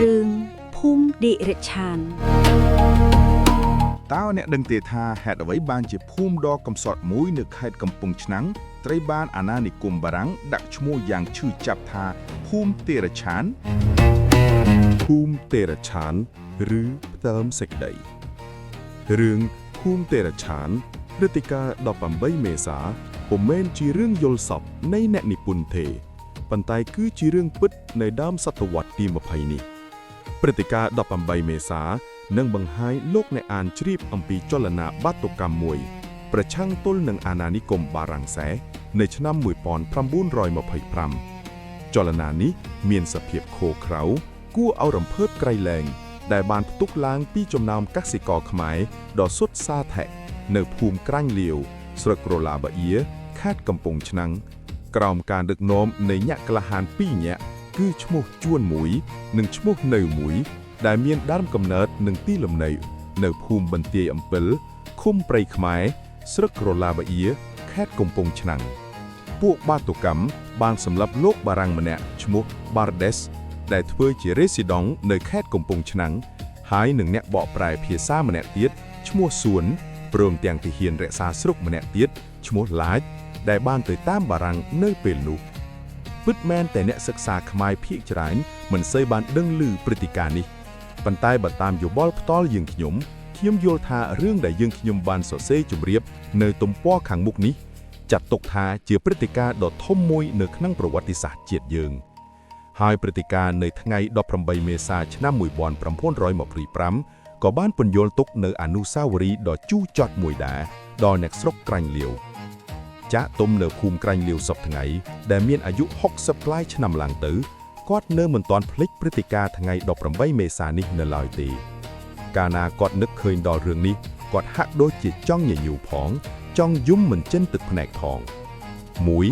រឿងភូមិឌិរិឆានតើអ្នកដឹងទេថាហេតុអ្វីបានជាភូមិដ៏កំសត់មួយនៅខេត្តកំពង់ឆ្នាំងត្រូវបានអាណានិគមបារាំងដាក់ឈ្មោះយ៉ាងឈឺចាប់ថាភូមិឌិរិឆានភូមិឌិរិឆានឬផ្ដើមសេចក្តីរឿងភូមិឌិរិឆានព្រឹត្តិការណ៍18មេសាពុំមែនជារឿងយល់សប្តិនៃអ្នកនិពន្ធទេប៉ុន្តែគឺជារឿងពិតនៅដើមសតវត្សទី20នេះព្រឹត្តិការណ៍18មេសានឹងបង្ហាញលោកអ្នកអានជ្រាបអំពីចលនាបាតុកម្មមួយប្រឆាំងទល់នឹងអាណានិគមបារាំងសែនៅឆ្នាំ1925ចលនានេះមានសភាពខូក្រៅគួរឲ្យរំភើបក្រៃលែងដែលបានផ្ទុះឡើងពីចំណោមកសិករខ្មែរដ៏សុទ្ធសាធុនៅភូមិក្រាញ់លាវស្រុករឡាបាអ៊ីខេត្តកំពង់ឆ្នាំងក្រោមការដឹកនាំនៃញាក់ក្លាហាន2ញាក់គឺឈ្មោះជួនមួយនិងឈ្មោះនៅមួយដែលមានដើមកំណើតនិងទីលំនៅនៅភូមិបន្ទាយអំពិលឃុំព្រៃខ្មែរស្រុករឡាបាអ៊ីខេត្តកំពង់ឆ្នាំងពួកបាតុកម្មបានសម្លាប់លោកបារាំងម្នាក់ឈ្មោះ Bardes ដែលធ្វើជា Resident នៅខេត្តកំពង់ឆ្នាំងហើយនឹងអ្នកបកប្រែភាសាម្នាក់ទៀតឈ្មោះសួនព្រមទាំងទាហានរក្សាស្រុកម្នាក់ទៀតឈ្មោះឡាចដែលបានទៅតាមបារាំងនៅពេលនោះពិតមែនតែអ្នកសិក្សាខ្មែរភាគច្រើនមិនសូវបានដឹងឮព្រឹត្តិការណ៍នេះប៉ុន្តែបើតាមយោបល់ផ្ទាល់យើងខ្ញុំយល់ថារឿងដែលយើងខ្ញុំបានសរសេរជម្រាបនៅទំព័រខាងមុខនេះចាត់ទុកថាជាព្រឹត្តិការណ៍ដ៏ធំមួយនៅក្នុងប្រវត្តិសាស្ត្រជាតិយើងហើយព្រឹត្តិការណ៍នៅថ្ងៃ18មេសាឆ្នាំ1925ក៏បានពន្យល់ទុកនៅអនុស្សាវរីយ៍ដ៏ជូរចត់មួយដែរដល់អ្នកស្រុកក្រាញ់លាវចាក់ទុំនៅភូមិក្រាញ់លាវសពថ្ងៃដែលមានអាយុ60ប្លាយឆ្នាំឡើងទៅគាត់នៅមិនទាន់ភ្លេចព្រឹត្តិការណ៍ថ្ងៃ18មេសានេះនៅឡើយទេកាលណាគាត់នឹកឃើញដល់រឿងនេះគាត់ហាក់ដូចជាចង់ញញូផងចង់យំមិនចិនទឹកភ្នែកផងមួយ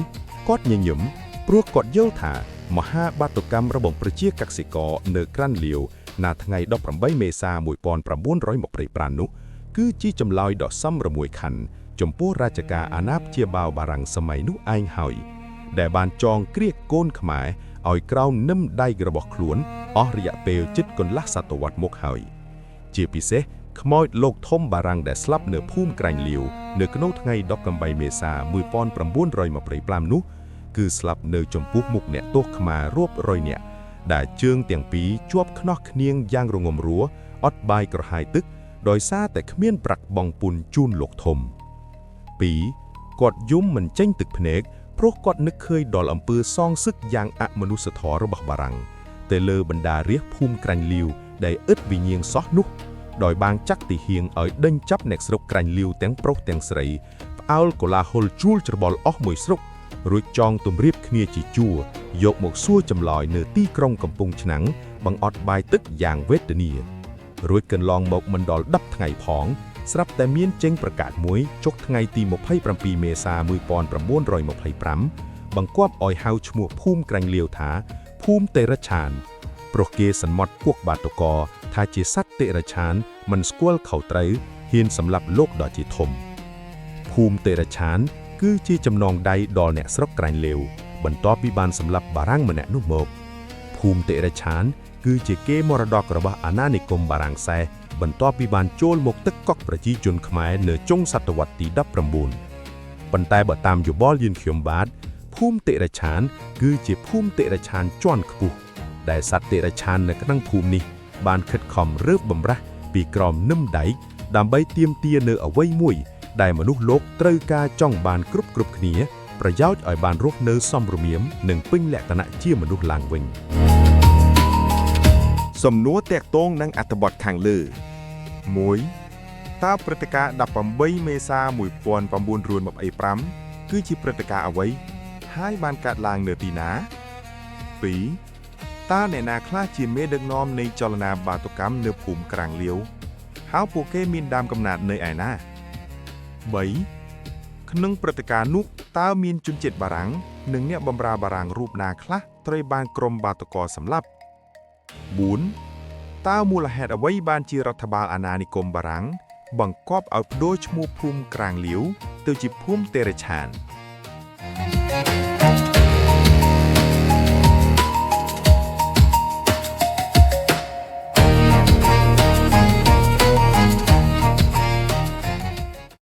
គាត់ញញឹមព្រោះគាត់យល់ថាមហាបាតុកម្មរបស់ប្រជាកសិករនៅក្រាន់លាវណាថ្ងៃ18មេសា1925នោះគឺជាចម្លើយដ៏សមរមួយខណ្ឌចំពោះរាជការអាណាព្យាបាលបារាំងសម័យនោះឯងហើយដែលបានចងគ្រាកកូនខ្មែរឲ្យក្រោមនឹមដៃរបស់ខ្លួនអស់រយៈពេលជិតកន្លះសតវត្សមកហើយជាពិសេសខ្មោចលោកធំបារាំងដែលស្លាប់នៅភូមិក្រាញ់លាវនៅក្នុងថ្ងៃ18មេសា1925នោះគឺស្លាប់នៅចំពោះមុខអ្នកទោសខ្មែររាប់រយនាក់ដែលជើងទាំងពីរជាប់ខ្នោះគ្នាងយ៉ាងរងំរួរអត់បាយក្រហាយទឹកដោយសារតែគ្មានប្រាក់បង់ពន្ធជូនលោកធំ 2. គាត់យំមិនចេញទឹកភ្នែកព្រោះគាត់នឹកឃើញដល់អំពើសងសឹកយ៉ាងអមនុស្សធម៌របស់បារាំងទៅលើបណ្ដារាស្ត្រភូមិក្រាញ់លាវដែលឥតវិញ្ញាណសោះនោះដោយបានចាក់ទាហានឲ្យដេញចាប់អ្នកស្រុកក្រាញ់លាវទាំងប្រុសទាំងស្រីផ្អើលកូឡាហុលជួលច្របល់អស់មួយស្រុករួចចងទម្រាបគ្នាជាជួរយកមកសួរចម្លើយនៅទីក្រុងកំពង់ឆ្នាំងបង្អត់បាយទឹកយ៉ាងវេទនារួចកន្លងមកមិនដល់10ថ្ងៃផងស្រាប់តែមានចេញប្រកាសមួយចុះថ្ងៃទី27មេសា1925បង្គាប់ឲ្យហៅឈ្មោះភូមិក្រាញ់លាវថាភូមិតិរិឆានព្រោះគេសន្មត់ពួកបាតុករថាជាសត្វតិរិឆានមិនស្គាល់ខុសត្រូវហ៊ានសម្លាប់លោកដ៏ជាធំភូមិតិរិឆានគឺជាចំណងដៃដល់អ្នកស្រុកក្រាញ់លាវបន្ទាប់ពីបានសម្លាប់បារាំងម្នាក់នោះមកភូមិតិរិឆានគឺជាគេមរតករបស់អាណានិគមបារាំងសែបន្ទាប់ពីបានចូលមកទឹកកកប្រជាជនខ្មែរនៅចុងសតវត្សទី19ប៉ុន្តែបើតាមយោបល់យឿនខ្ញុំបាទភូមិតិរិឆានគឺជាភូមិតិរិឆានជាន់ខ្ពស់ដែលសត្វតិរិឆាននៅក្នុងភូមិនេះបានខិតខំរើបបំរាស់ពីក្រោមនឹមដែកដើម្បីទាមទារនៅអ្វីមួយដែលមនុស្សលោកត្រូវការចង់បានគ្រប់គ្នាប្រយោជន៍ឲ្យបានរស់នៅសមរម្យនិងពេញលក្ខណៈជាមនុស្សឡើងវិញសំណួរតាក់ទងនឹងអត្ថបទខាងលើ 1. តើព្រឹត្តិការណ៍18មេសា1925គឺជាព្រឹត្តិការណ៍អ្វីហើយបានកើតឡើងនៅទីណា 2. តើអ្នកណាខ្លះជាមេដឹកនាំនៃចលនាបាតុកម្មនៅភូមិក្រាំងលាវហើយពួកគេមានដើមកំណើតនៅឯណា 3. ក្នុងព្រឹត្តិការណ៍នោះតើមានជនជាតិបារាំងនិងអ្នកបម្រើបារាំងរូបណាខ្លះត្រូវបានក្រុមបាតុករសម្លាប់ 4. តើមូលហេតុអ្វីបានជារដ្ឋបាលអាណានិគមបារាំងបង្គាប់ឲ្យប្តូរឈ្មោះភូមិក្រាំងលាវទៅជាភូមិតិរិឆាន